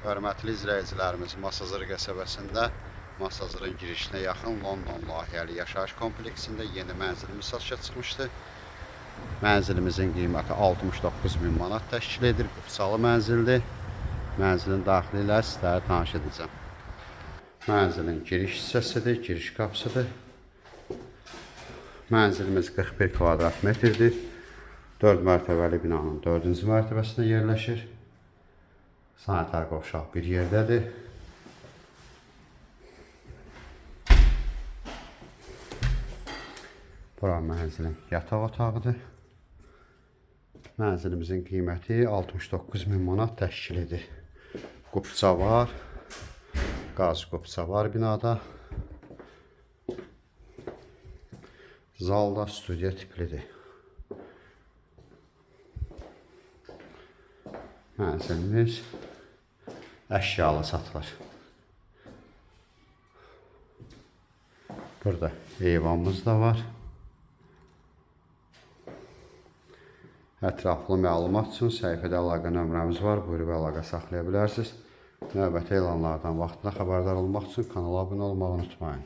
Hörmətli izləyicilərimiz, Masazır qəsəbəsində Masazırın girişinə yaxın London layihəli yaşayış kompleksində yeni mənzilimiz satışa çıxmışdı. Mənzilimizin qiyməti 69.000 manat təşkil edir. Qıfsalı mənzildir. Mənzilin daxili ilə sizlərə tanış edəcəm. Mənzilin giriş hissəsidir, giriş qapısıdır. Mənzilimiz 41 kvadrat metrdir. 4 mərtəbəli binanın 4-cü mərtəbəsində yerləşir. Sanitar qovşaq bir yerdədir. Bura mənzilin yataq otağıdır. Mənzilimizin qiyməti 69.000 manat təşkil edir. Qubça var. Qaz qubça var binada. Zalda studiya tiplidir. Mənzilimiz əşyalı satılır. Burada eyvanımız da var. Ətraflı məlumat üçün səhifədə əlaqə nömrəmiz var. Buyurub əlaqə saxlaya bilərsiniz. Növbəti elanlardan vaxtında xəbərdar olmaq üçün kanala abunə olmağı unutmayın.